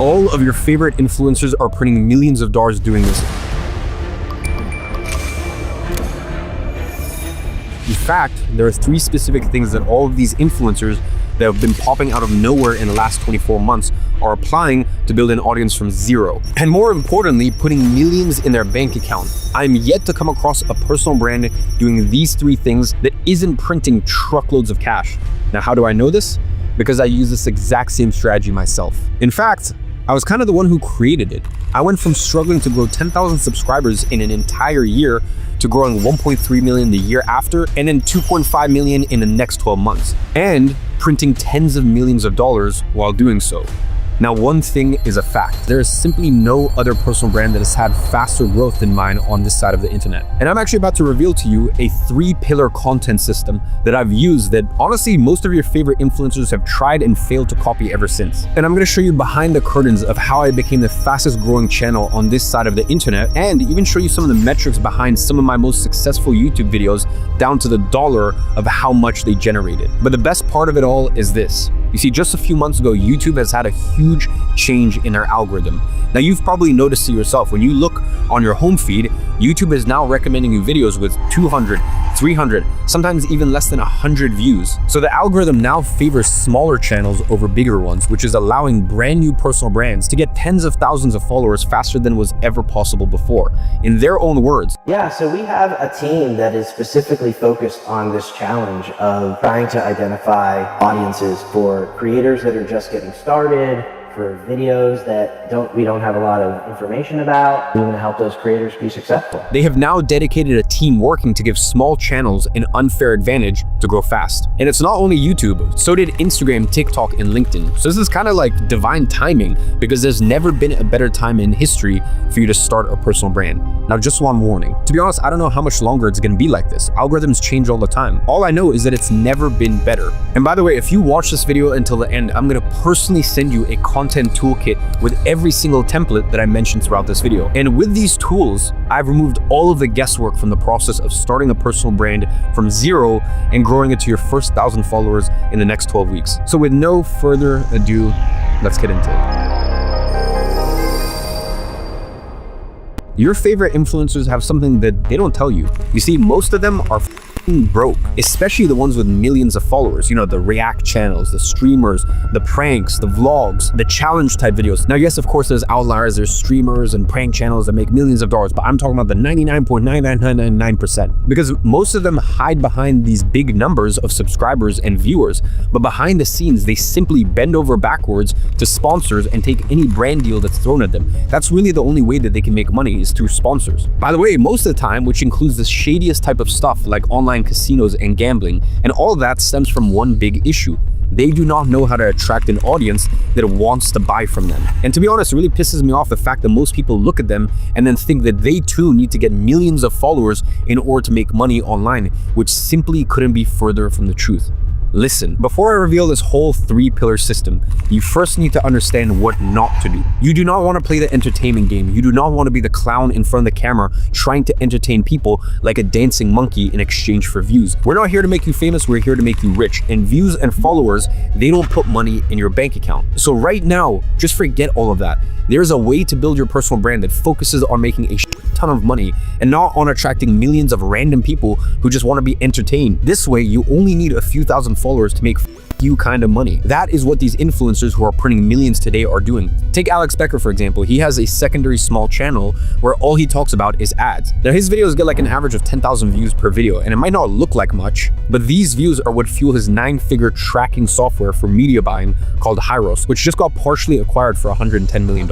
all of your favorite influencers are printing millions of dollars doing this. In fact, there are 3 specific things that all of these influencers that have been popping out of nowhere in the last 24 months are applying to build an audience from zero. And more importantly, putting millions in their bank account. I'm yet to come across a personal brand doing these 3 things that isn't printing truckloads of cash. Now, how do I know this? Because I use this exact same strategy myself. In fact, I was kind of the one who created it. I went from struggling to grow 10,000 subscribers in an entire year to growing 1.3 million the year after, and then 2.5 million in the next 12 months, and printing tens of millions of dollars while doing so. Now, one thing is a fact. There is simply no other personal brand that has had faster growth than mine on this side of the internet. And I'm actually about to reveal to you a 3-pillar content system that I've used that honestly most of your favorite influencers have tried and failed to copy ever since. And I'm going to show you behind the curtains of how I became the fastest growing channel on this side of the internet, and even show you some of the metrics behind some of my most successful YouTube videos down to the dollar of how much they generated. But the best part of it all is this. You see, just a few months ago, YouTube has had a huge change in their algorithm. Now, you've probably noticed it yourself. When you look on your home feed, YouTube is now recommending you videos with 200, 300, sometimes even less than 100 views. So the algorithm now favors smaller channels over bigger ones, which is allowing brand new personal brands to get tens of thousands of followers faster than was ever possible before. In their own words. Yeah, so we have a team that is specifically focused on this challenge of trying to identify audiences for creators that are just getting started, for videos that we don't have a lot of information about. We want to help those creators be successful. They have now dedicated a team working to give small channels an unfair advantage to grow fast. And it's not only YouTube, so did Instagram, TikTok, and LinkedIn. So this is kind of like divine timing, because there's never been a better time in history for you to start a personal brand. Now, just one warning. To be honest, I don't know how much longer it's going to be like this. Algorithms change all the time. All I know is that it's never been better. And by the way, if you watch this video until the end, I'm going to personally send you a content toolkit with every single template that I mentioned throughout this video. And with these tools, I've removed all of the guesswork from the process of starting a personal brand from zero and growing it to your first 1,000 followers in the next 12 weeks. So with no further ado, let's get into it. Your favorite influencers have something that they don't tell you. You see, most of them are broke, especially the ones with millions of followers. You know, the react channels, the streamers, the pranks, the vlogs, the challenge type videos. Now, yes, of course, there's outliers. There's streamers and prank channels that make millions of dollars, but I'm talking about the 99.99999%, because most of them hide behind these big numbers of subscribers and viewers, but behind the scenes, they simply bend over backwards to sponsors and take any brand deal that's thrown at them. That's really the only way that they can make money, is through sponsors. By the way, most of the time, which includes the shadiest type of stuff like online casinos and gambling, and all of that stems from one big issue. They do not know how to attract an audience that wants to buy from them. And to be honest, it really pisses me off the fact that most people look at them and then think that they too need to get millions of followers in order to make money online, which simply couldn't be further from the truth. Listen, before I reveal this whole 3-pillar system, you first need to understand what not to do. You do not want to play the entertainment game. You do not want to be the clown in front of the camera trying to entertain people like a dancing monkey in exchange for views. We're not here to make you famous, we're here to make you rich. And views and followers, they don't put money in your bank account. So right now, just forget all of that. There's a way to build your personal brand that focuses on making a ton of money and not on attracting millions of random people who just want to be entertained. This way, you only need a few thousand followers to make you kind of money. That is what these influencers who are printing millions today are doing. Take Alex Becker, for example. He has a secondary small channel where all he talks about is ads. Now, his videos get like an average of 10,000 views per video, and it might not look like much, but these views are what fuel his 9-figure tracking software for media buying called RICHEST, which just got partially acquired for $110 million.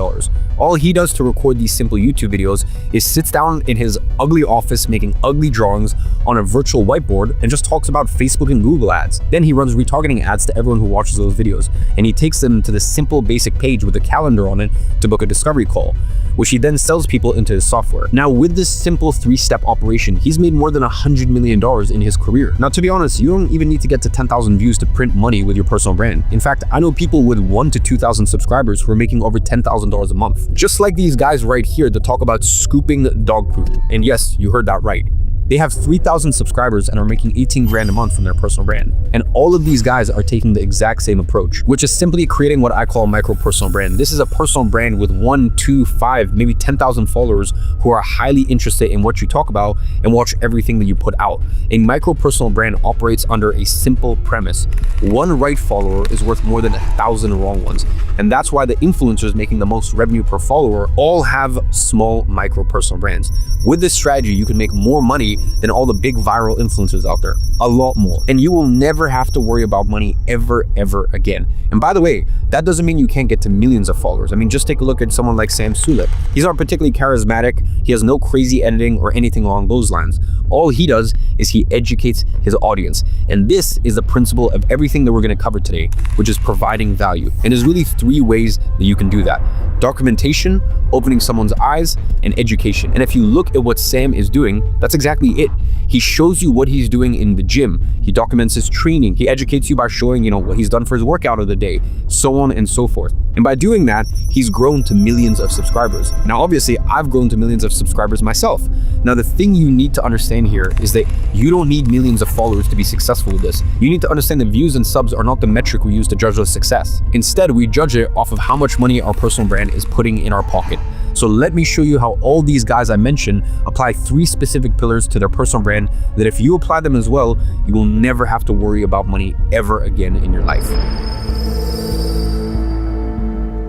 All he does to record these simple YouTube videos is sits down in his ugly office making ugly drawings on a virtual whiteboard and just talks about Facebook and Google ads. Then he runs retargeting ads to everyone who watches those videos, and he takes them to the simple basic page with a calendar on it to book a discovery call, which he then sells people into his software. Now, with this simple 3-step operation, he's made more than $100 million in his career. Now, to be honest, you don't even need to get to 10,000 views to print money with your personal brand. In fact, I know people with 1,000 to 2,000 subscribers who are making over $10,000 a month. Just like these guys right here that talk about scooping dog poop. And yes, you heard that right. They have 3,000 subscribers and are making 18 grand a month from their personal brand. And all of these guys are taking the exact same approach, which is simply creating what I call a micro personal brand. This is a personal brand with 1, 2, 5, maybe 10,000 followers who are highly interested in what you talk about and watch everything that you put out. A micro personal brand operates under a simple premise. One right follower is worth more than 1,000 wrong ones. And that's why the influencers making the most revenue per follower all have small micro personal brands. With this strategy, you can make more money than all the big viral influencers out there. A lot more. And you will never have to worry about money ever again. And by the way, that doesn't mean you can't get to millions of followers. I mean, just take a look at someone like Sam Sulek. He's not particularly charismatic. He has no crazy editing or anything along those lines. All he does is he educates his audience. And this is the principle of everything that we're going to cover today, which is providing value. And there's really 3 ways that you can do that: documentation, opening someone's eyes, and education. And if you look at what Sam is doing, that's exactly it. He shows you what he's doing in the gym. He documents his training. He educates you by showing, what he's done for his workout of the day, so on and so forth. And by doing that, he's grown to millions of subscribers. Now, obviously, I've grown to millions of subscribers myself. Now, the thing you need to understand here is that you don't need millions of followers to be successful with this. You need to understand that views and subs are not the metric we use to judge our success. Instead, we judge it off of how much money our personal brand is putting in our pocket. So let me show you how all these guys I mentioned apply 3 specific pillars to their personal brand that if you apply them as well, you will never have to worry about money ever again in your life.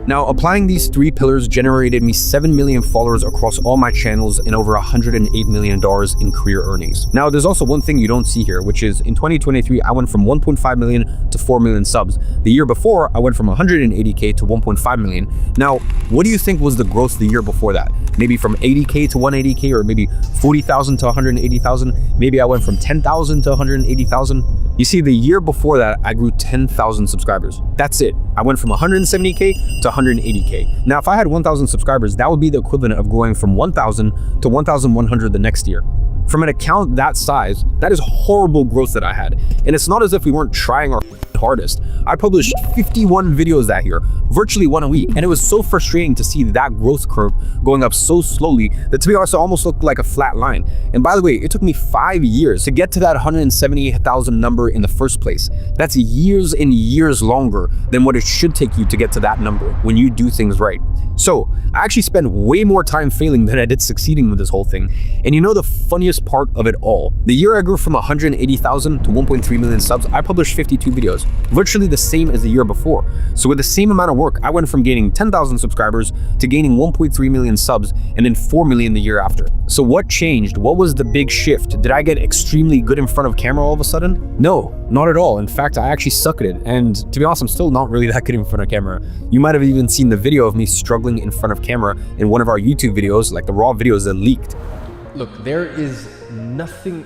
Now, applying these 3 pillars generated me 7 million followers across all my channels and over $108 million in career earnings. Now, there's also one thing you don't see here, which is in 2023, I went from 1.5 million to 4 million subs. The year before, I went from 180K to 1.5 million. Now, what do you think was the growth the year before that? Maybe from 80K to 180K, or maybe 40,000 to 180,000. Maybe I went from 10,000 to 180,000. You see, the year before that, I grew 10,000 subscribers. That's it. I went from 170K to 180K. Now, if I had 1,000 subscribers, that would be the equivalent of growing from 1,000 to 1,100 the next year. From an account that size, that is horrible growth that I had. And it's not as if we weren't trying our hardest. I published 51 videos that year, virtually 1 a week. And it was so frustrating to see that growth curve going up so slowly that, to be honest, it almost looked like a flat line. And by the way, it took me 5 years to get to that 170,000 number in the first place. That's years and years longer than what it should take you to get to that number when you do things right. So I actually spent way more time failing than I did succeeding with this whole thing. And you know the funniest part of it all? The year I grew from 180,000 to 1.3 million subs, I published 52 videos, virtually the same as the year before. So with the same amount of work, I went from gaining 10,000 subscribers to gaining 1.3 million subs and then 4 million the year after. So what changed? What was the big shift? Did I get extremely good in front of camera all of a sudden? No, not at all. In fact, I actually suck at it. And to be honest, I'm still not really that good in front of camera. You might have even seen the video of me struggling in front of camera in one of our YouTube videos, like the raw videos that leaked. Look, there is nothing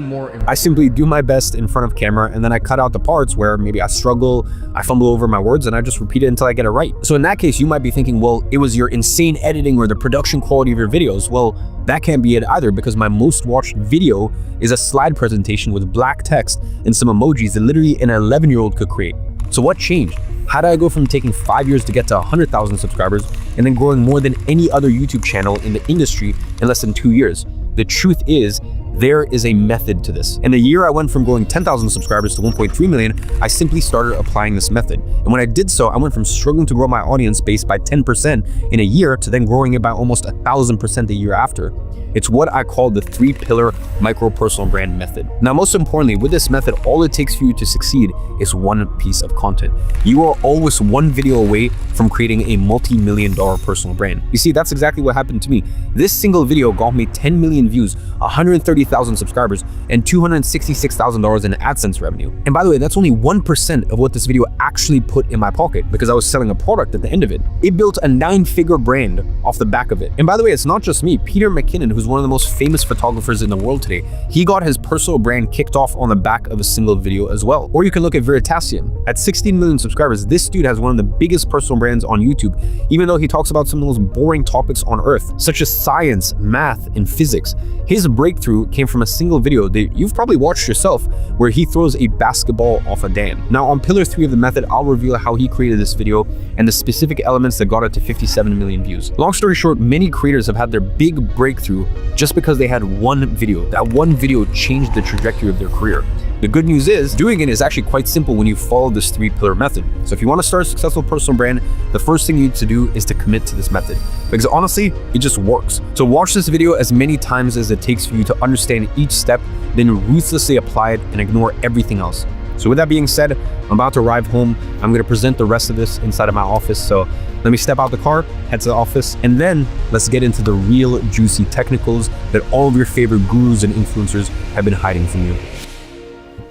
more important. I simply do my best in front of camera, and then I cut out the parts where maybe I struggle, I fumble over my words, and I just repeat it until I get it right. So in that case, you might be thinking, well, it was your insane editing or the production quality of your videos. Well, that can't be it either, because my most watched video is a slide presentation with black text and some emojis that literally an 11-year-old could create. So what changed? How did I go from taking 5 years to get to 100,000 subscribers and then growing more than any other YouTube channel in the industry in less than 2 years? The truth is, there is a method to this. In the year I went from growing 10,000 subscribers to 1.3 million, I simply started applying this method. And when I did so, I went from struggling to grow my audience base by 10% in a year to then growing it by almost 1,000% the year after. It's what I call the 3-pillar micro personal brand method. Now, most importantly, with this method, all it takes for you to succeed is one piece of content. You are always one video away from creating a multi-million-dollar personal brand. You see, that's exactly what happened to me. This single video got me 10 million views, 130,000 subscribers, and $266,000 in AdSense revenue. And by the way, that's only 1% of what this video actually put in my pocket, because I was selling a product at the end of it. It built a 9-figure brand off the back of it. And by the way, it's not just me. Peter McKinnon, who's one of the most famous photographers in the world today, he got his personal brand kicked off on the back of a single video as well. Or you can look at Veritasium. At 16 million subscribers, this dude has one of the biggest personal brands on YouTube, even though he talks about some of the most boring topics on earth, such as science, math, and physics. His breakthrough came from a single video that you've probably watched yourself, where he throws a basketball off a dam. Now on pillar 3 of the method, I'll reveal how he created this video and the specific elements that got it to 57 million views. Long story short, many creators have had their big breakthrough just because they had one video. That one video changed the trajectory of their career. The good news is, doing it is actually quite simple when you follow this 3-pillar method. So if you want to start a successful personal brand, the first thing you need to do is to commit to this method. Because honestly, it just works. So watch this video as many times as it takes for you to understand each step, then ruthlessly apply it and ignore everything else. So with that being said, I'm about to arrive home. I'm going to present the rest of this inside of my office. So let me step out the car, head to the office, and then let's get into the real juicy technicals that all of your favorite gurus and influencers have been hiding from you.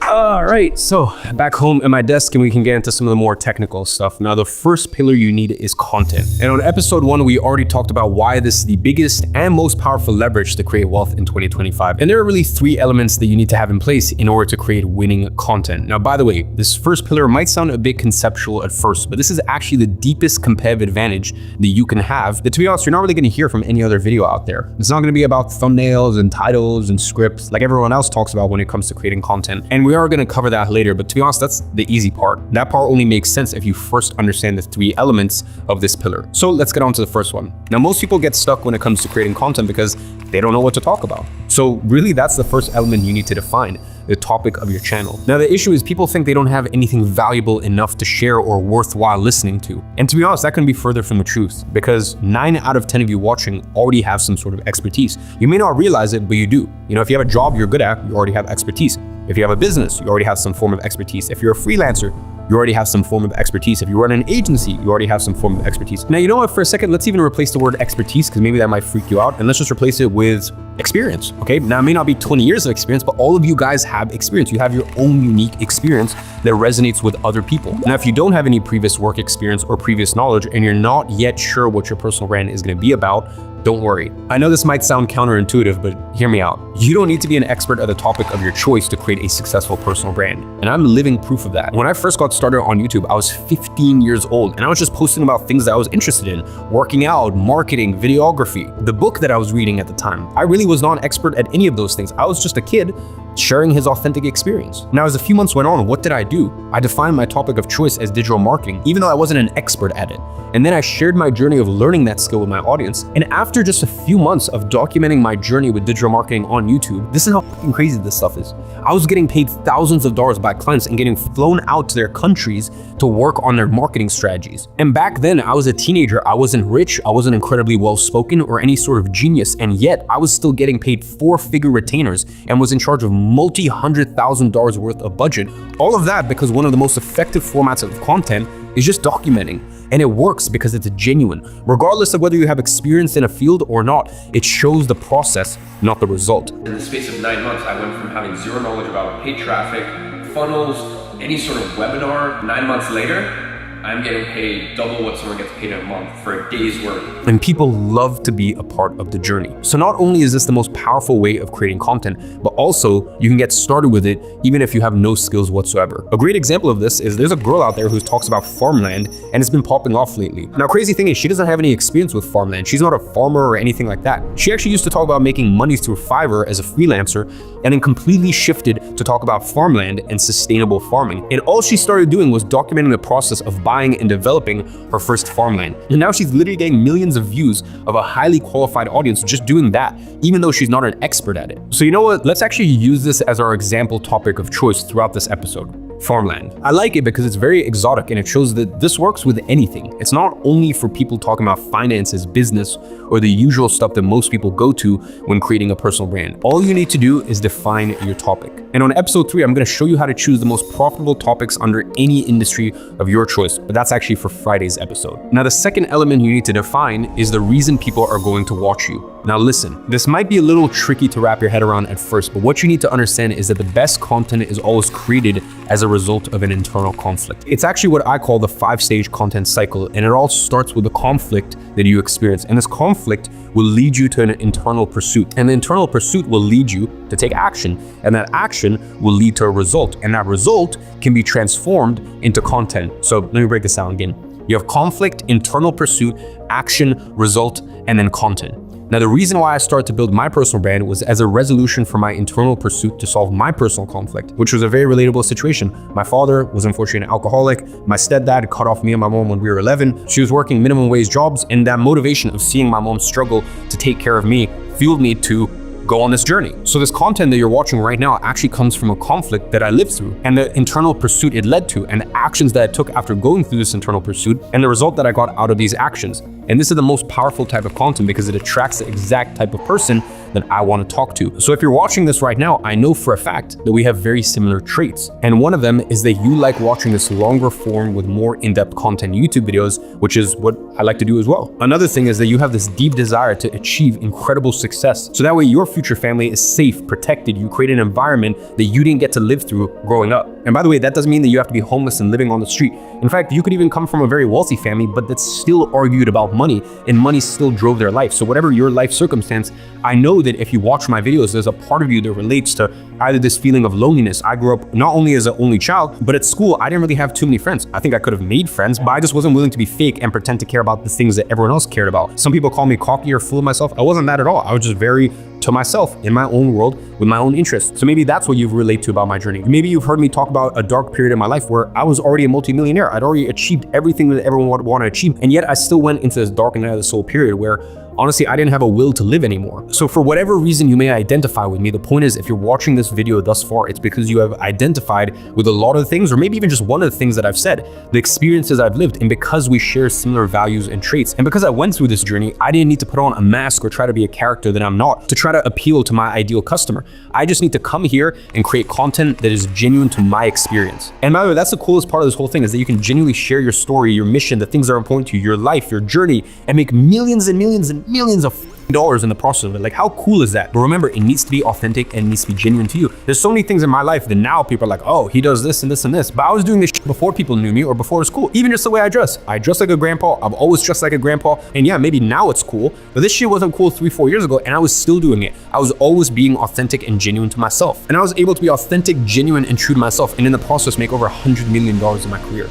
All right, so back home at my desk and we can get into some of the more technical stuff. Now, the first pillar you need is content. And on episode 1, we already talked about why this is the biggest and most powerful leverage to create wealth in 2025. And there are really 3 elements that you need to have in place in order to create winning content. Now, by the way, this first pillar might sound a bit conceptual at first, but this is actually the deepest competitive advantage that you can have that, to be honest, you're not really gonna hear from any other video out there. It's not gonna be about thumbnails and titles and scripts like everyone else talks about when it comes to creating content. And we are going to cover that later, but to be honest, that's the easy part. That part only makes sense if you first understand the 3 elements of this pillar. So let's get on to the first one. Now, most people get stuck when it comes to creating content because they don't know what to talk about. So really, that's the first element you need to define, the topic of your channel. Now, the issue is people think they don't have anything valuable enough to share or worthwhile listening to. And to be honest, that couldn't be further from the truth, because 9 out of 10 of you watching already have some sort of expertise. You may not realize it, but you do. You know, if you have a job you're good at, you already have expertise. If you have a business, you already have some form of expertise. If you're a freelancer, you already have some form of expertise. If you run an agency, you already have some form of expertise. Now, you know what, for a second, let's even replace the word expertise, because maybe that might freak you out, and let's just replace it with experience, okay? Now, it may not be 20 years of experience, but all of you guys have experience. You have your own unique experience that resonates with other people. Now, if you don't have any previous work experience or previous knowledge, and you're not yet sure what your personal brand is gonna be about, don't worry. I know this might sound counterintuitive, but hear me out. You don't need to be an expert at the topic of your choice to create a successful personal brand. And I'm living proof of that. When I first got started on YouTube, I was 15 years old, and I was just posting about things that I was interested in: working out, marketing, videography. The book that I was reading at the time, I really was not an expert at any of those things. I was just a kid sharing his authentic experience. Now, as a few months went on, what did I do? I defined my topic of choice as digital marketing, even though I wasn't an expert at it. And then I shared my journey of learning that skill with my audience. And after just a few months of documenting my journey with digital marketing on YouTube, this is how fucking crazy this stuff is. I was getting paid thousands of dollars by clients and getting flown out to their countries to work on their marketing strategies. And back then, I was a teenager. I wasn't rich, I wasn't incredibly well-spoken or any sort of genius, and yet I was still getting paid 4-figure retainers and was in charge of multi-$100,000 worth of budget. All of that because one of the most effective formats of content is just documenting. And it works because it's genuine. Regardless of whether you have experience in a field or not, it shows the process, not the result. In the space of 9 months, I went from having zero knowledge about paid traffic, funnels, any sort of webinar. 9 months later, I'm getting paid double what someone gets paid in a month for a day's work. And people love to be a part of the journey. So not only is this the most powerful way of creating content, but also you can get started with it even if you have no skills whatsoever. A great example of this is there's a girl out there who talks about farmland, and it's been popping off lately. Now, crazy thing is she doesn't have any experience with farmland. She's not a farmer or anything like that. She actually used to talk about making money through Fiverr as a freelancer, and then completely shifted to talk about farmland and sustainable farming. And all she started doing was documenting the process of buying and developing her first farmland. And now she's literally getting millions of views of a highly qualified audience just doing that, even though she's not an expert at it. So you know what? Let's actually use this as our example topic of choice throughout this episode. Farmland. I like it because it's very exotic and it shows that this works with anything. It's not only for people talking about finances, business, or the usual stuff that most people go to when creating a personal brand. All you need to do is define your topic. And on episode 3, I'm going to show you how to choose the most profitable topics under any industry of your choice, but that's actually for Friday's episode. Now, the second element you need to define is the reason people are going to watch you. Now listen, this might be a little tricky to wrap your head around at first, but what you need to understand is that the best content is always created as a result of an internal conflict. It's actually what I call the 5-stage content cycle, and it all starts with the conflict that you experience. And this conflict will lead you to an internal pursuit, and the internal pursuit will lead you to take action, and that action will lead to a result, and that result can be transformed into content. So let me break this down again. You have conflict, internal pursuit, action, result, and then content. Now, the reason why I started to build my personal brand was as a resolution for my internal pursuit to solve my personal conflict, which was a very relatable situation. My father was unfortunately an alcoholic. My stepdad cut off me and my mom when we were 11. She was working minimum wage jobs, and that motivation of seeing my mom struggle to take care of me fueled me to go on this journey. So this content that you're watching right now actually comes from a conflict that I lived through, and the internal pursuit it led to, and the actions that I took after going through this internal pursuit, and the result that I got out of these actions. And this is the most powerful type of content because it attracts the exact type of person that I want to talk to. So if you're watching this right now, I know for a fact that we have very similar traits. And one of them is that you like watching this longer form with more in-depth content YouTube videos, which is what I like to do as well. Another thing is that you have this deep desire to achieve incredible success. So that way your future family is safe, protected. You create an environment that you didn't get to live through growing up. And by the way, that doesn't mean that you have to be homeless and living on the street. In fact, you could even come from a very wealthy family, but that still argued about money, and money still drove their life. So whatever your life circumstance, I know that if you watch my videos, there's a part of you that relates to either this feeling of loneliness. I grew up not only as an only child, but at school, I didn't really have too many friends. I think I could have made friends, but I just wasn't willing to be fake and pretend to care about the things that everyone else cared about. Some people call me cocky or full of myself. I wasn't that at all. I was just very to myself in my own world with my own interests. So maybe that's what you relate to about my journey. Maybe you've heard me talk about a dark period in my life where I was already a multimillionaire. I'd already achieved everything that everyone would want to achieve. And yet I still went into this dark night of the soul period where honestly, I didn't have a will to live anymore. So for whatever reason you may identify with me, the point is if you're watching this video thus far, it's because you have identified with a lot of the things, or maybe even just one of the things that I've said, the experiences I've lived, and because we share similar values and traits. And because I went through this journey, I didn't need to put on a mask or try to be a character that I'm not to try to appeal to my ideal customer. I just need to come here and create content that is genuine to my experience. And by the way, that's the coolest part of this whole thing, is that you can genuinely share your story, your mission, the things that are important to you, your life, your journey, and make millions and millions and millions of dollars in the process of it. Like, how cool is that? But remember, it needs to be authentic and it needs to be genuine to you. There's so many things in my life that now people are like, oh, he does this and this and this. But I was doing this shit before people knew me or before it was cool. Even just the way I dress. I dress like a grandpa. I've always dressed like a grandpa. And yeah, maybe now it's cool, but this shit wasn't cool 3-4 years ago, and I was still doing it. I was always being authentic and genuine to myself. And I was able to be authentic, genuine, and true to myself, and in the process make over $100 million in my career.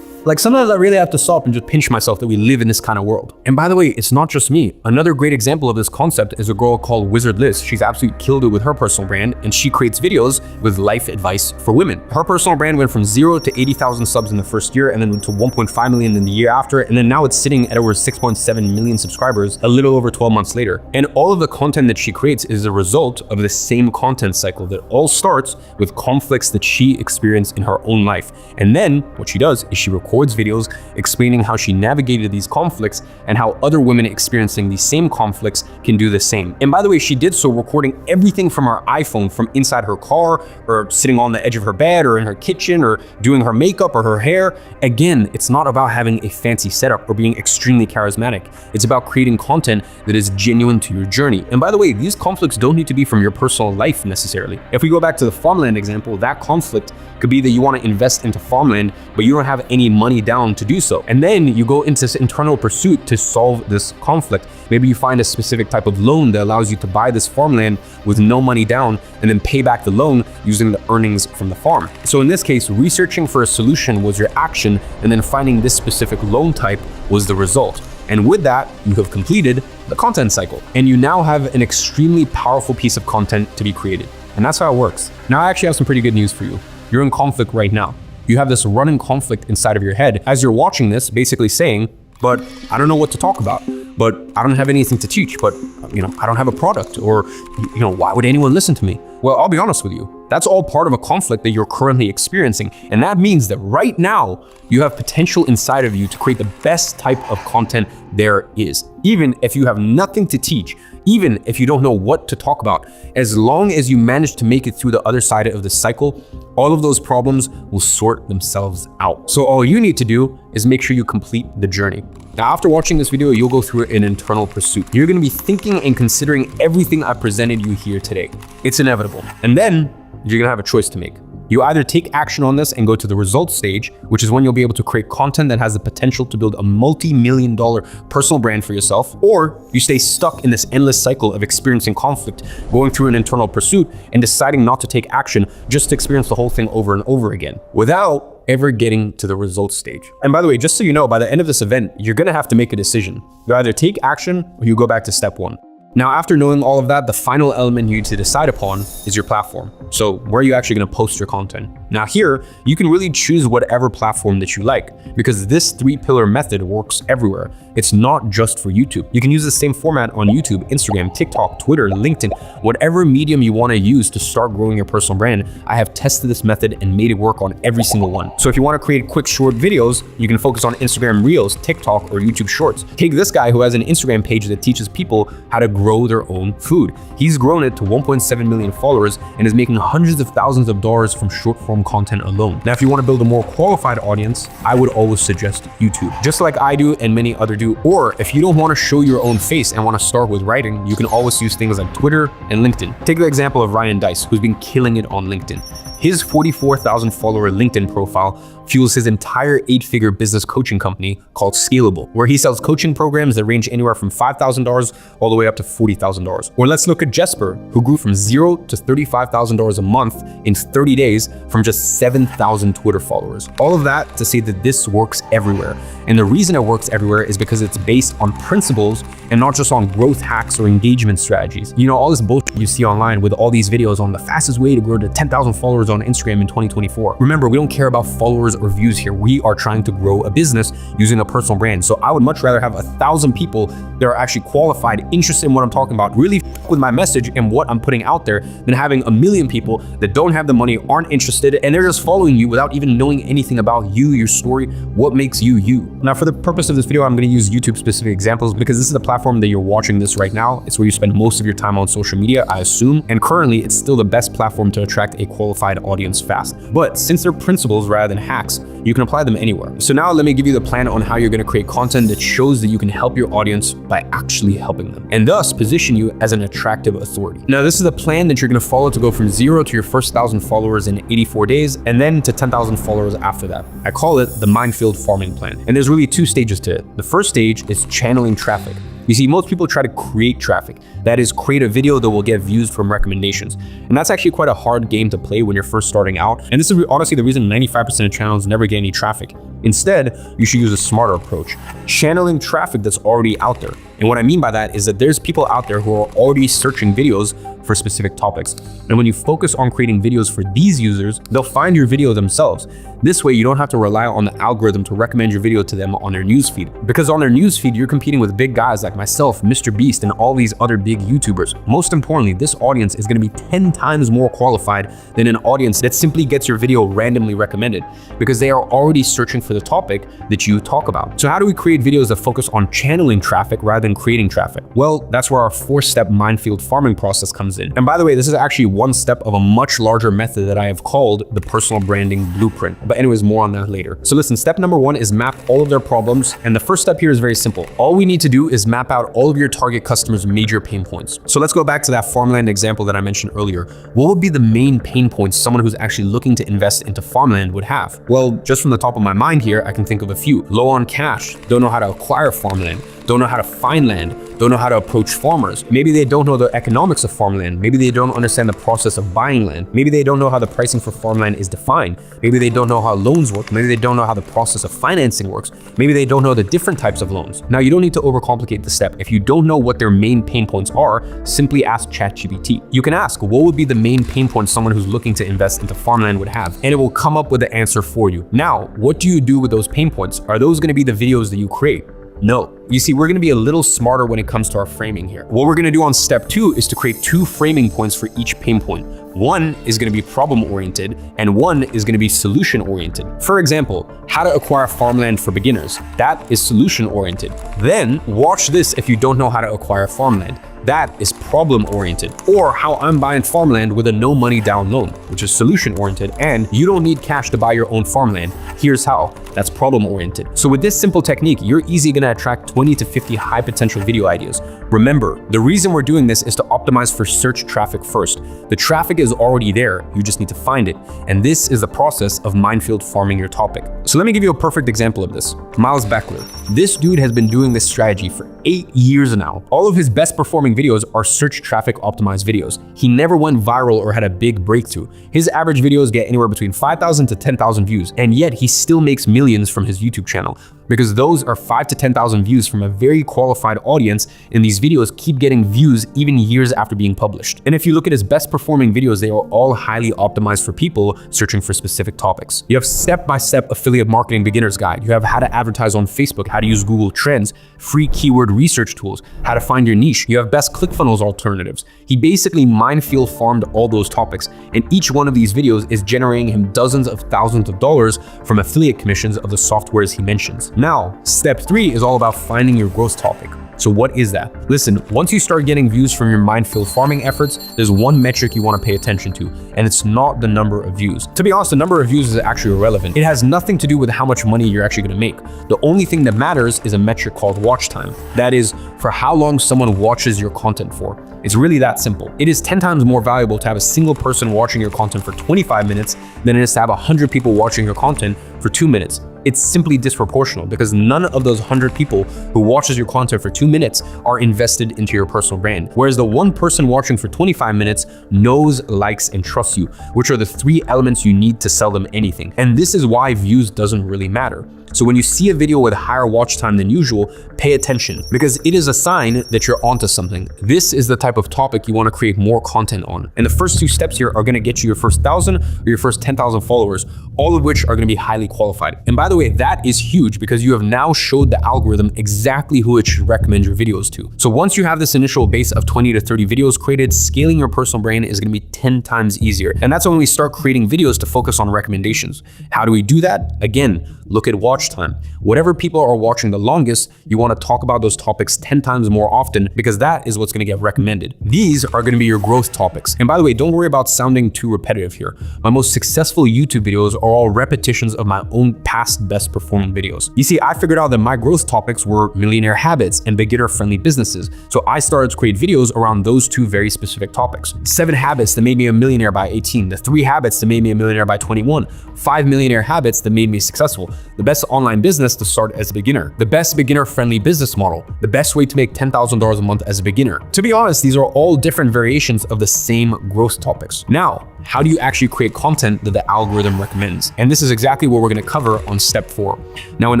Like sometimes I really have to stop and just pinch myself that we live in this kind of world. And by the way, it's not just me. Another great example of this concept is a girl called Wizard Liz. She's absolutely killed it with her personal brand, and she creates videos with life advice for women. Her personal brand went from 0 to 80,000 subs in the first year, and then to 1.5 million in the year after, and then now it's sitting at over 6.7 million subscribers a little over 12 months later. And all of the content that she creates is a result of the same content cycle that all starts with conflicts that she experienced in her own life. And then what she does is she records videos explaining how she navigated these conflicts and how other women experiencing these same conflicts can do the same. And by the way, she did so recording everything from her iPhone, from inside her car, or sitting on the edge of her bed, or in her kitchen, or doing her makeup or her hair. Again, it's not about having a fancy setup or being extremely charismatic. It's about creating content that is genuine to your journey. And by the way, these conflicts don't need to be from your personal life necessarily. If we go back to the farmland example, that conflict could be that you want to invest into farmland, but you don't have any money down to do so. And then you go into this internal pursuit to solve this conflict. Maybe you find a specific type of loan that allows you to buy this farmland with no money down and then pay back the loan using the earnings from the farm. So in this case, researching for a solution was your action, and then finding this specific loan type was the result. And with that, you have completed the content cycle. And you now have an extremely powerful piece of content to be created. And that's how it works. Now I actually have some pretty good news for you. You're in conflict right now. You have this running conflict inside of your head as you're watching this, basically saying, but I don't know what to talk about, but I don't have anything to teach, but I don't have a product, or why would anyone listen to me? Well, I'll be honest with you. That's all part of a conflict that you're currently experiencing. And that means that right now you have potential inside of you to create the best type of content there is. Even if you have nothing to teach, even if you don't know what to talk about, as long as you manage to make it through the other side of the cycle, all of those problems will sort themselves out. So all you need to do is make sure you complete the journey. Now, after watching this video, you'll go through an internal pursuit. You're gonna be thinking and considering everything I presented you here today. It's inevitable. And then you're gonna have a choice to make. You either take action on this and go to the results stage, which is when you'll be able to create content that has the potential to build a multi-million-dollar personal brand for yourself, or you stay stuck in this endless cycle of experiencing conflict, going through an internal pursuit, and deciding not to take action just to experience the whole thing over and over again, without ever getting to the results stage. And by the way, just so you know, by the end of this event, you're gonna have to make a decision. You either take action or you go back to step 1. Now, after knowing all of that, the final element you need to decide upon is your platform. So where are you actually gonna post your content? Now here, you can really choose whatever platform that you like, because this 3-pillar method works everywhere. It's not just for YouTube. You can use the same format on YouTube, Instagram, TikTok, Twitter, LinkedIn, whatever medium you wanna use to start growing your personal brand. I have tested this method and made it work on every single one. So if you wanna create quick short videos, you can focus on Instagram Reels, TikTok, or YouTube Shorts. Take this guy who has an Instagram page that teaches people how to grow their own food. He's grown it to 1.7 million followers and is making hundreds of thousands of dollars from short form content alone. Now, if you want to build a more qualified audience, I would always suggest YouTube, just like I do and many others do. Or if you don't want to show your own face and want to start with writing, you can always use things like Twitter and LinkedIn. Take the example of Ryan Dice, who's been killing it on LinkedIn. His 44,000 follower LinkedIn profile fuels his entire 8-figure business coaching company called Scalable, where he sells coaching programs that range anywhere from $5,000 all the way up to $40,000. Or let's look at Jesper, who grew from $0 to $35,000 a month in 30 days from just 7,000 Twitter followers. All of that to say that this works everywhere. And the reason it works everywhere is because it's based on principles and not just on growth hacks or engagement strategies. You know, all this bullshit you see online with all these videos on the fastest way to grow to 10,000 followers on Instagram in 2024. Remember, we don't care about followers or views here. We are trying to grow a business using a personal brand. So I would much rather have 1,000 people that are actually qualified, interested in what I'm talking about, really with my message and what I'm putting out there, than having 1 million people that don't have the money, aren't interested, and they're just following you without even knowing anything about you, your story, what makes you you. Now, for the purpose of this video, I'm going to use YouTube specific examples because this is the platform that you're watching this right now. It's where you spend most of your time on social media, I assume. And currently, it's still the best platform to attract a qualified audience fast. But since they're principles rather than hacks, you can apply them anywhere. So now let me give you the plan on how you're going to create content that shows that you can help your audience by actually helping them, and thus position you as an attractive authority. Now, this is a plan that you're going to follow to go from 0 to your first 1,000 followers in 84 days, and then to 10,000 followers after that. I call it the minefield farming plan. And there's really 2 stages to it. The first stage is channeling traffic. You see, most people try to create traffic. That is, create a video that will get views from recommendations. And that's actually quite a hard game to play when you're first starting out. And this is honestly the reason 95% of channels never get any traffic. Instead, you should use a smarter approach, channeling traffic that's already out there. And what I mean by that is that there's people out there who are already searching videos for specific topics. And when you focus on creating videos for these users, they'll find your video themselves. This way, you don't have to rely on the algorithm to recommend your video to them on their newsfeed. Because on their newsfeed, you're competing with big guys like myself, Mr. Beast, and all these other big YouTubers. Most importantly, this audience is going to be 10 times more qualified than an audience that simply gets your video randomly recommended, because they are already searching for the topic that you talk about. So how do we create videos that focus on channeling traffic rather than creating traffic? Well, that's where our 4-step minefield farming process comes in. And by the way, this is actually one step of a much larger method that I have called the personal branding blueprint. But anyways, more on that later. So listen, step number 1 is map all of their problems. And the first step here is very simple. All we need to do is map out all of your target customers' major pain points. So let's go back to that farmland example that I mentioned earlier. What would be the main pain points someone who's actually looking to invest into farmland would have? Well, just from the top of my mind here, I can think of a few. Low on cash, don't know how to acquire farmland, don't know how to find land, don't know how to approach farmers. Maybe they don't know the economics of farmland. Maybe they don't understand the process of buying land. Maybe they don't know how the pricing for farmland is defined. Maybe they don't know how loans work. Maybe they don't know how the process of financing works. Maybe they don't know the different types of loans. Now, you don't need to overcomplicate the step. If you don't know what their main pain points are, simply ask ChatGPT. You can ask, what would be the main pain points someone who's looking to invest into farmland would have? And it will come up with the answer for you. Now, what do you do with those pain points? Are those going to be the videos that you create? No. You see, we're going to be a little smarter when it comes to our framing here. What we're going to do on step 2 is to create 2 framing points for each pain point. One is going to be problem-oriented, and one is going to be solution-oriented. For example, how to acquire farmland for beginners. That is solution-oriented. Then watch this if you don't know how to acquire farmland. That is problem-oriented. Or how I'm buying farmland with a no money down loan, which is solution-oriented, and you don't need cash to buy your own farmland. Here's how. That's problem-oriented. So with this simple technique, you're easily going to attract 20 to 50 high potential video ideas. Remember, the reason we're doing this is to optimize for search traffic first. The traffic is already there, you just need to find it. And this is the process of minefield farming your topic. So let me give you a perfect example of this. Miles Beckler. This dude has been doing this strategy for 8 years now. All of his best performing videos are search traffic optimized videos. He never went viral or had a big breakthrough. His average videos get anywhere between 5,000 to 10,000 views, and yet he still makes millions from his YouTube channel, because those are 5 to 10,000 views from a very qualified audience, and these videos keep getting views even years after being published. And if you look at his best performing videos, they are all highly optimized for people searching for specific topics. You have step-by-step affiliate marketing beginner's guide. You have how to advertise on Facebook, how to use Google Trends, free keyword research tools, how to find your niche. You have best ClickFunnels alternatives. He basically minefield farmed all those topics, and each one of these videos is generating him dozens of thousands of dollars from affiliate commissions of the softwares he mentions. Now, step 3 is all about finding your growth topic. So what is that? Listen, once you start getting views from your minefield farming efforts, there's one metric you want to pay attention to, and it's not the number of views. To be honest, the number of views is actually irrelevant. It has nothing to do with how much money you're actually going to make. The only thing that matters is a metric called watch time. That is, for how long someone watches your content for. It's really that simple. It is 10 times more valuable to have a single person watching your content for 25 minutes than it is to have 100 people watching your content for 2 minutes. It's simply disproportional because none of those 100 people who watches your content for 2 minutes are invested into your personal brand. Whereas the one person watching for 25 minutes knows, likes, and trusts you, which are the 3 elements you need to sell them anything. And this is why views doesn't really matter. So when you see a video with higher watch time than usual, pay attention because it is a sign that you're onto something. This is the type of topic you want to create more content on. And the first 2 steps here are going to get you your first 1,000 or your first 10,000 followers, all of which are going to be highly qualified. And by the way, that is huge because you have now showed the algorithm exactly who it should recommend your videos to. So once you have this initial base of 20 to 30 videos created, scaling your personal brand is going to be 10 times easier. And that's when we start creating videos to focus on recommendations. How do we do that? Again, look at watch time. Whatever people are watching the longest, you want to talk about those topics 10 times more often because that is what's going to get recommended. These are going to be your growth topics. And by the way, don't worry about sounding too repetitive here. My most successful YouTube videos are all repetitions of my own past best performing videos. You see, I figured out that my growth topics were millionaire habits and beginner friendly businesses. So I started to create videos around those 2 very specific topics. 7 habits that made me a millionaire by 18, the 3 habits that made me a millionaire by 21, 5 millionaire habits that made me successful, the best online business to start as a beginner, the best beginner-friendly business model, the best way to make $10,000 a month as a beginner. To be honest, these are all different variations of the same growth topics. Now, how do you actually create content that the algorithm recommends? And this is exactly what we're going to cover on step 4. Now, in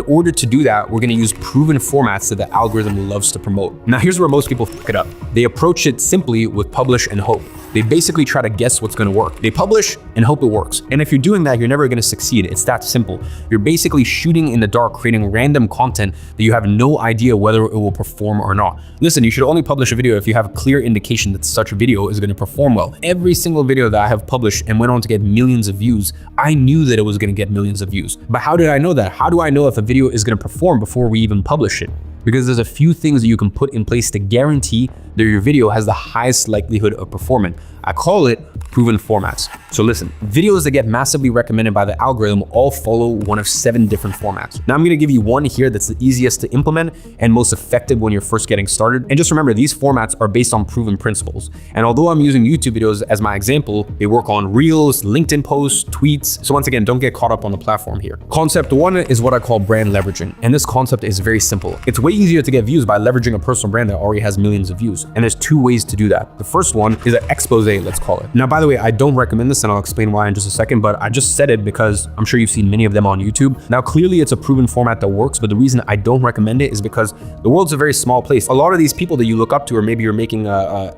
order to do that, we're going to use proven formats that the algorithm loves to promote. Now, here's where most people fuck it up. They approach it simply with publish and hope. They basically try to guess what's going to work. They publish and hope it works. And if you're doing that, you're never going to succeed. It's that simple. You're basically shooting in the dark, creating random content that you have no idea whether it will perform or not. Listen, you should only publish a video if you have a clear indication that such a video is going to perform well. Every single video that I have published and went on to get millions of views, I knew that it was going to get millions of views. But how did I know that? How do I know if a video is going to perform before we even publish it? Because there's a few things that you can put in place to guarantee that your video has the highest likelihood of performing. I call it proven formats. So listen, videos that get massively recommended by the algorithm all follow one of 7 different formats. Now I'm going to give you one here that's the easiest to implement and most effective when you're first getting started. And just remember, these formats are based on proven principles. And although I'm using YouTube videos as my example, they work on Reels, LinkedIn posts, tweets. So once again, don't get caught up on the platform here. Concept 1 is what I call brand leveraging. And this concept is very simple. It's way easier to get views by leveraging a personal brand that already has millions of views. And there's 2 ways to do that. The first one is an expose, let's call it. Now, by the way, I don't recommend this and I'll explain why in just a second, but I just said it because I'm sure you've seen many of them on YouTube. Now, clearly it's a proven format that works, but the reason I don't recommend it is because the world's a very small place. A lot of these people that you look up to, or maybe you're making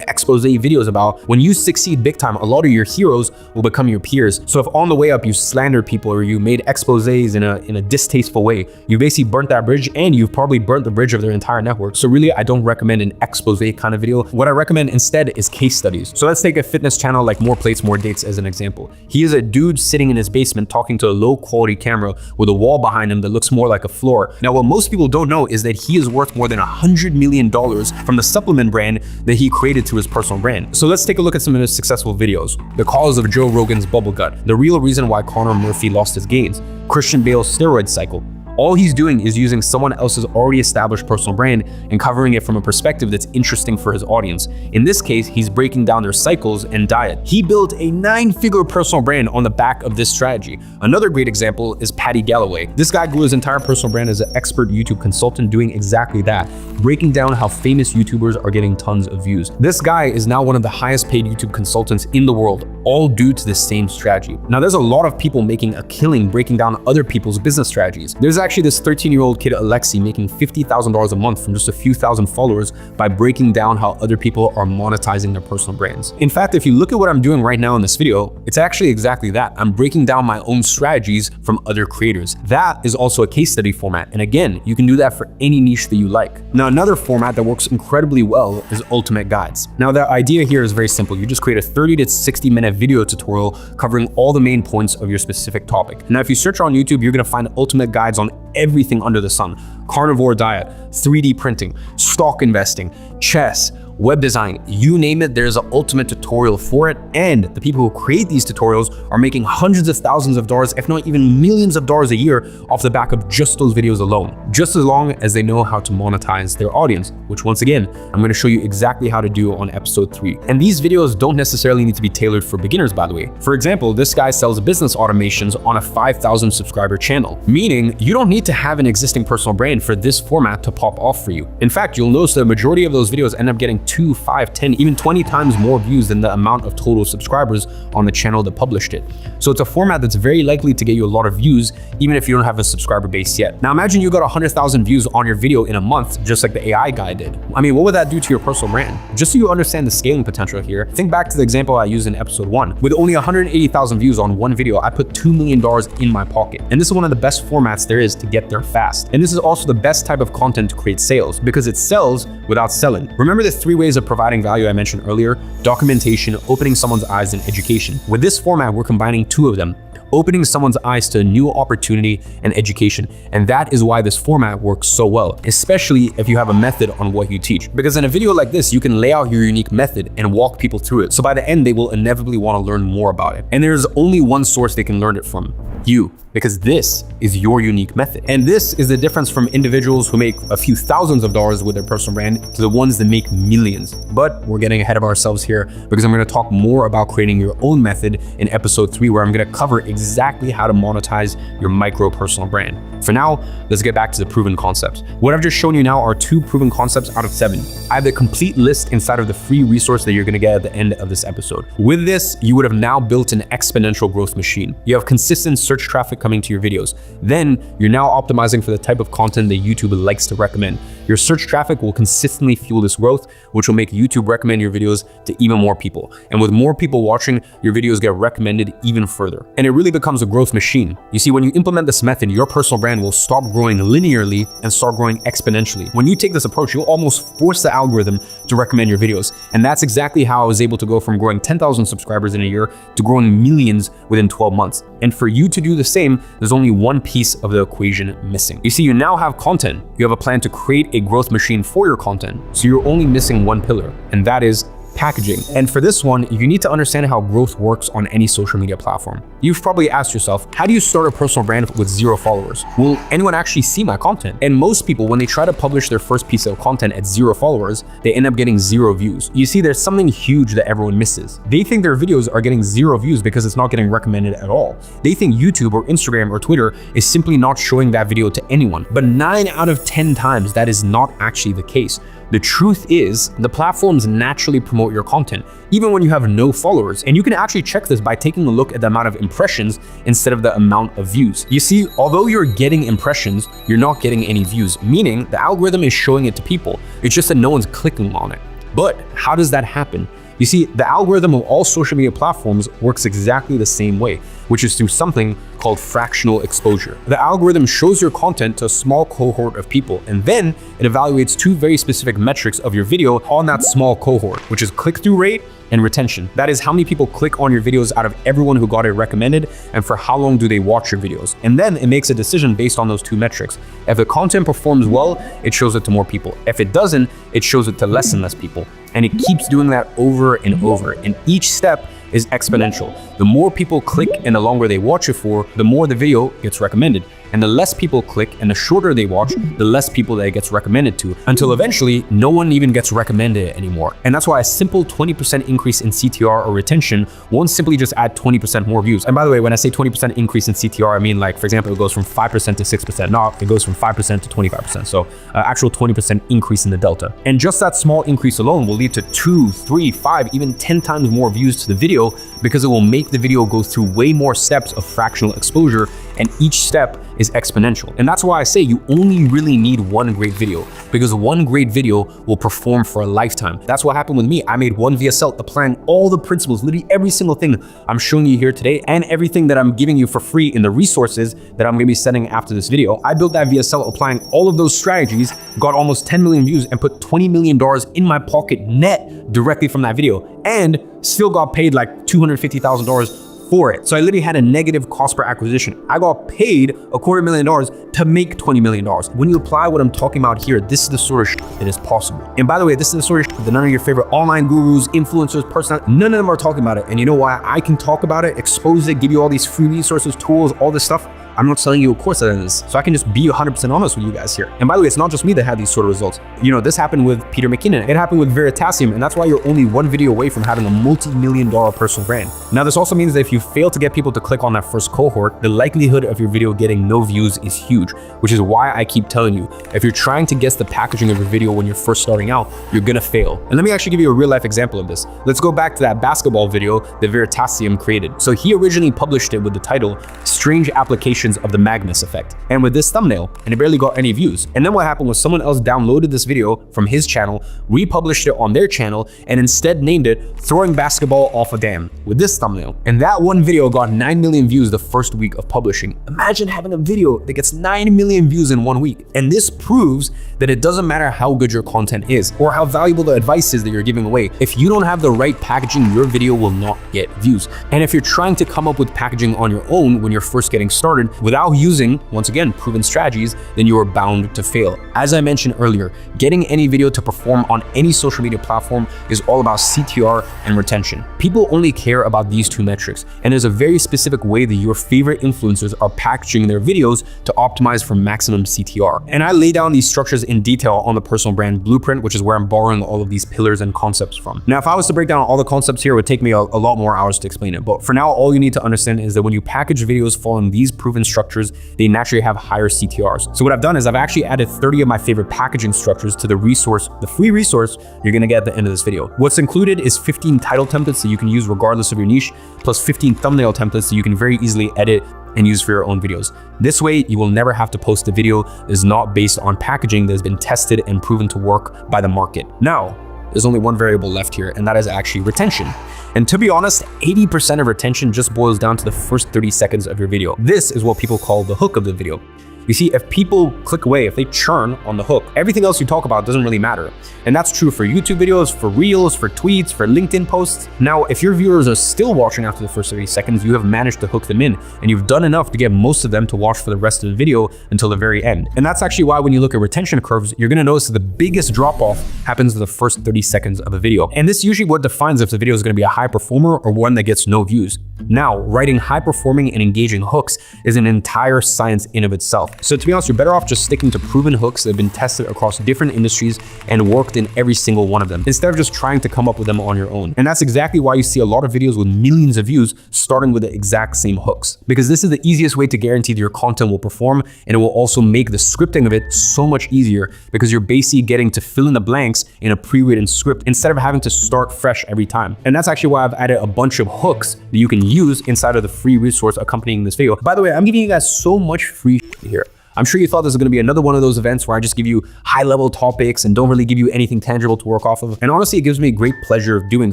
expose videos about, when you succeed big time, a lot of your heroes will become your peers. So if on the way up you slandered people or you made exposés in a distasteful way, you basically burnt that bridge and you've probably burnt the bridge of their entire network. So really, I don't recommend an expose kind of video. What I recommend instead is case studies. So let's take a fitness channel like More Plates, More Dates as an example. He is a dude sitting in his basement talking to a low quality camera with a wall behind him that looks more like a floor. Now, what most people don't know is that he is worth more than $100 million from the supplement brand that he created through his personal brand. So let's take a look at some of his successful videos. The cause of Joe Rogan's bubble gut, the real reason why Conor Murphy lost his gains, Christian Bale's steroid cycle, All he's doing is using someone else's already established personal brand and covering it from a perspective that's interesting for his audience. In this case, he's breaking down their cycles and diet. He built a 9-figure personal brand on the back of this strategy. Another great example is Paddy Galloway. This guy grew his entire personal brand as an expert YouTube consultant doing exactly that, breaking down how famous YouTubers are getting tons of views. This guy is now one of the highest paid YouTube consultants in the world, all due to the same strategy. Now, there's a lot of people making a killing breaking down other people's business strategies. There's actually this 13-year-old kid, Alexi, making $50,000 a month from just a few thousand followers by breaking down how other people are monetizing their personal brands. In fact, if you look at what I'm doing right now in this video, it's actually exactly that. I'm breaking down my own strategies from other creators. That is also a case study format. And again, you can do that for any niche that you like. Now, another format that works incredibly well is ultimate guides. Now, the idea here is very simple. You just create a 30 to 60-minute video tutorial covering all the main points of your specific topic. Now, if you search on YouTube, you're gonna find ultimate guides on everything under the sun: carnivore diet, 3D printing, stock investing, chess, web design, you name it, there's an ultimate tutorial for it. And the people who create these tutorials are making hundreds of thousands of dollars, if not even millions of dollars a year off the back of just those videos alone, just as long as they know how to monetize their audience, which once again, I'm going to show you exactly how to do on episode 3. And these videos don't necessarily need to be tailored for beginners, by the way. For example, this guy sells business automations on a 5,000 subscriber channel, meaning you don't need to have an existing personal brand for this format to pop off for you. In fact, you'll notice the majority of those videos end up getting 2, 5, 10, even 20 times more views than the amount of total subscribers on the channel that published it. So it's a format that's very likely to get you a lot of views, even if you don't have a subscriber base yet. Now imagine you got 100,000 views on your video in a month, just like the AI guy did. I mean, what would that do to your personal brand? Just so you understand the scaling potential here, think back to the example I used in episode 1. With only 180,000 views on one video, I put $2 million in my pocket. And this is one of the best formats there is to get there fast. And this is also the best type of content to create sales, because it sells without selling. Remember the 3 ways of providing value I mentioned earlier: documentation, opening someone's eyes, and education. With this format, we're combining 2 of them: opening someone's eyes to a new opportunity and education. And that is why this format works so well, especially if you have a method on what you teach. Because in a video like this, you can lay out your unique method and walk people through it. So by the end, they will inevitably want to learn more about it. And there's only one source they can learn it from: you. Because this is your unique method. And this is the difference from individuals who make a few thousands of dollars with their personal brand to the ones that make millions. But we're getting ahead of ourselves here, because I'm going to talk more about creating your own method in episode 3, where I'm going to cover exactly how to monetize your micro personal brand. For now, let's get back to the proven concepts. What I've just shown you now are 2 proven concepts out of 7. I have the complete list inside of the free resource that you're going to get at the end of this episode. With this, you would have now built an exponential growth machine. You have consistent search traffic coming to your videos. Then you're now optimizing for the type of content that YouTube likes to recommend. Your search traffic will consistently fuel this growth, which will make YouTube recommend your videos to even more people. And with more people watching, your videos get recommended even further. And it really becomes a growth machine. You see, when you implement this method, your personal brand will stop growing linearly and start growing exponentially. When you take this approach, you'll almost force the algorithm to recommend your videos. And that's exactly how I was able to go from growing 10,000 subscribers in a year to growing millions within 12 months. And for you to do the same, there's only one piece of the equation missing. You see, you now have content. You have a plan to create a growth machine for your content. So you're only missing one pillar, and that is packaging. And for this one, you need to understand how growth works on any social media platform. You've probably asked yourself, how do you start a personal brand with 0 followers? Will anyone actually see my content? And most people, when they try to publish their first piece of content at 0 followers, they end up getting 0 views. You see, there's something huge that everyone misses. They think their videos are getting 0 views because it's not getting recommended at all. They think YouTube or Instagram or Twitter is simply not showing that video to anyone. But 9 out of 10 times, that is not actually the case. The truth is, the platforms naturally promote your content, even when you have no followers. And you can actually check this by taking a look at the amount of impressions instead of the amount of views. You see, although you're getting impressions, you're not getting any views, meaning the algorithm is showing it to people. It's just that no one's clicking on it. But how does that happen? You see, the algorithm of all social media platforms works exactly the same way, which is through something called fractional exposure. The algorithm shows your content to a small cohort of people, and then it evaluates 2 very specific metrics of your video on that small cohort, which is click-through rate and retention. That is how many people click on your videos out of everyone who got it recommended, and for how long do they watch your videos. And then it makes a decision based on those 2 metrics. If the content performs well, it shows it to more people. If it doesn't, it shows it to less and less people. And it keeps doing that over and over. And each step is exponential. The more people click and the longer they watch it for, the more the video gets recommended. And the less people click and the shorter they watch, the less people that it gets recommended to, until eventually no one even gets recommended anymore. And that's why a simple 20% increase in CTR or retention won't simply just add 20% more views. And by the way, when I say 20% increase in CTR, I mean, like, for example, it goes from 5% to 6%. No, it goes from 5% to 25%. So actual 20% increase in the delta. And just that small increase alone will lead to 2, 3, 5, even 10 times more views to the video, because it will make the video go through way more steps of fractional exposure, and each step is exponential. And that's why I say you only really need one great video, because one great video will perform for a lifetime. That's what happened with me. I made one VSL applying all the principles, literally every single thing I'm showing you here today, and everything that I'm giving you for free in the resources that I'm gonna be sending after this video. I built that VSL applying all of those strategies, got almost 10 million views, and put $20 million in my pocket net directly from that video, and still got paid like $250,000 for it. So I literally had a negative cost per acquisition. I got paid $250,000 to make $20 million. When you apply what I'm talking about here, this is the sort of shit that is possible. And by the way, this is the sort of shit that none of your favorite online gurus, influencers, personalities, none of them are talking about it. And you know why I can talk about it, expose it, give you all these free resources, tools, all this stuff? I'm not selling you a course that is, so I can just be 100% honest with you guys here. And by the way, it's not just me that had these sort of results. You know, this happened with Peter McKinnon. It happened with Veritasium, and that's why you're only one video away from having a multi-million-dollar personal brand. Now, this also means that if you fail to get people to click on that first cohort, the likelihood of your video getting no views is huge, which is why I keep telling you, if you're trying to guess the packaging of your video when you're first starting out, you're gonna fail. And let me actually give you a real-life example of this. Let's go back to that basketball video that Veritasium created. So he originally published it with the title, Strange Applications of the Magnus Effect, and with this thumbnail, and it barely got any views. And then what happened was someone else downloaded this video from his channel, republished it on their channel, and instead named it Throwing Basketball Off a Dam with this thumbnail. And that one video got 9 million views the first week of publishing. Imagine having a video that gets 9 million views in 1 week. And this proves that it doesn't matter how good your content is or how valuable the advice is that you're giving away. If you don't have the right packaging, your video will not get views. And if you're trying to come up with packaging on your own when you're first getting started without using, once again, proven strategies, then you are bound to fail. As I mentioned earlier, getting any video to perform on any social media platform is all about CTR and retention. People only care about these two metrics, and there's a very specific way that your favorite influencers are packaging their videos to optimize for maximum CTR. And I lay down these structures in detail on the personal brand blueprint, which is where I'm borrowing all of these pillars and concepts from. Now, if I was to break down all the concepts here, it would take me a lot more hours to explain it. But for now, all you need to understand is that when you package videos following these proven structures, they naturally have higher CTRs. So what I've done is I've actually added 30 of my favorite packaging structures to the resource, the free resource you're gonna get at the end of this video. What's included is 15 title templates that you can use regardless of your niche, plus 15 thumbnail templates that you can very easily edit and use for your own videos. This way, you will never have to post a video that is not based on packaging that has been tested and proven to work by the market. Now, there's only one variable left here, and that is actually retention. And to be honest, 80% of retention just boils down to the first 30 seconds of your video. This is what people call the hook of the video. You see, if people click away, if they churn on the hook, everything else you talk about doesn't really matter. And that's true for YouTube videos, for Reels, for tweets, for LinkedIn posts. Now, if your viewers are still watching after the first 30 seconds, you have managed to hook them in, and you've done enough to get most of them to watch for the rest of the video until the very end. And that's actually why when you look at retention curves, you're gonna notice that the biggest drop-off happens in the first 30 seconds of a video. And this is usually what defines if the video is gonna be a high performer or one that gets no views. Now, writing high-performing and engaging hooks is an entire science in of itself. So to be honest, you're better off just sticking to proven hooks that have been tested across different industries and worked in every single one of them, instead of just trying to come up with them on your own. And that's exactly why you see a lot of videos with millions of views starting with the exact same hooks, because this is the easiest way to guarantee that your content will perform, and it will also make the scripting of it so much easier, because you're basically getting to fill in the blanks in a pre-written script instead of having to start fresh every time. And that's actually why I've added a bunch of hooks that you can use inside of the free resource accompanying this video. By the way, I'm giving you guys so much free here. I'm sure you thought this was gonna be another one of those events where I just give you high-level topics and don't really give you anything tangible to work off of. And honestly, it gives me great pleasure of doing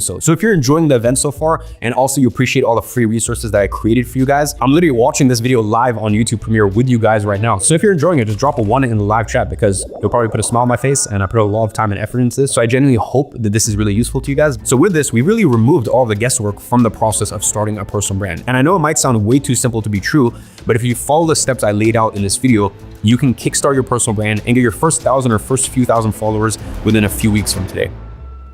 so. So if you're enjoying the event so far, and also you appreciate all the free resources that I created for you guys, I'm literally watching this video live on YouTube Premiere with you guys right now. So if you're enjoying it, just drop a 1 in the live chat, because you'll probably put a smile on my face, and I put a lot of time and effort into this. So I genuinely hope that this is really useful to you guys. So with this, we really removed all the guesswork from the process of starting a personal brand. And I know it might sound way too simple to be true, but if you follow the steps I laid out in this video, you can kickstart your personal brand and get your first 1,000 or first few thousand followers within a few weeks from today.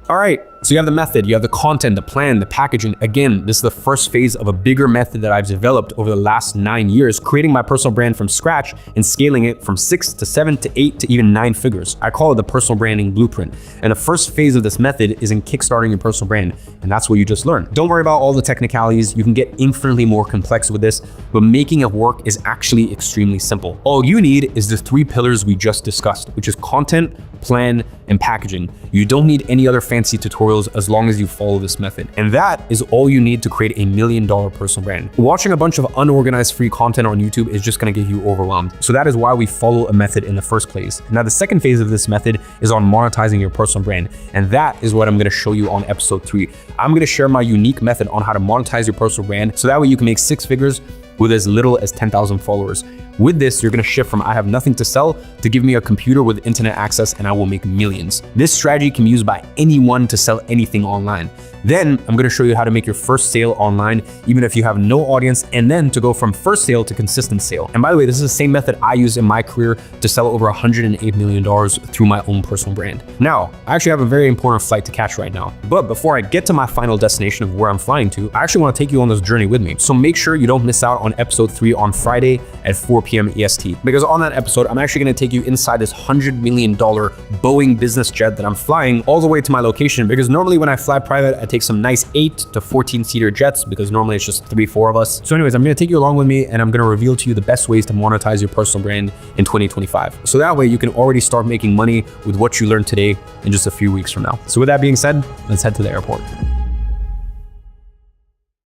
All right, So you have the method, you have the content, the plan, the packaging. Again, this is the first phase of a bigger method that I've developed over the last 9 years, creating my personal brand from scratch and scaling it from 6 to 7 to 8 to even 9 figures. I call it the personal branding blueprint. And the first phase of this method is in kickstarting your personal brand. And that's what you just learned. Don't worry about all the technicalities. You can get infinitely more complex with this, but making it work is actually extremely simple. All you need is the 3 pillars we just discussed, which is content, plan, and packaging. You don't need any other fancy tutorials as long as you follow this method. And that is all you need to create $1 million personal brand. Watching a bunch of unorganized free content on YouTube is just gonna get you overwhelmed. So that is why we follow a method in the first place. Now, the second phase of this method is on monetizing your personal brand. And that is what I'm gonna show you on episode 3. I'm gonna share my unique method on how to monetize your personal brand so that way you can make 6 figures with as little as 10,000 followers. With this, you're gonna shift from I have nothing to sell to give me a computer with internet access and I will make millions. This strategy can be used by anyone to sell anything online. Then I'm gonna show you how to make your first sale online, even if you have no audience, and then to go from first sale to consistent sale. And by the way, this is the same method I used in my career to sell over $108 million through my own personal brand. Now, I actually have a very important flight to catch right now. But before I get to my final destination of where I'm flying to, I actually wanna take you on this journey with me. So make sure you don't miss out on episode 3 on Friday at 4 p.m. EST. Because on that episode, I'm actually gonna take you inside this $100 million Boeing business jet that I'm flying all the way to my location. Because normally when I fly private, I take some nice 8 to 14 seater jets because normally it's just 3-4 of us. So anyways, I'm gonna take you along with me and I'm gonna reveal to you the best ways to monetize your personal brand in 2025. So that way you can already start making money with what you learned today in just a few weeks from now. So with that being said, let's head to the airport.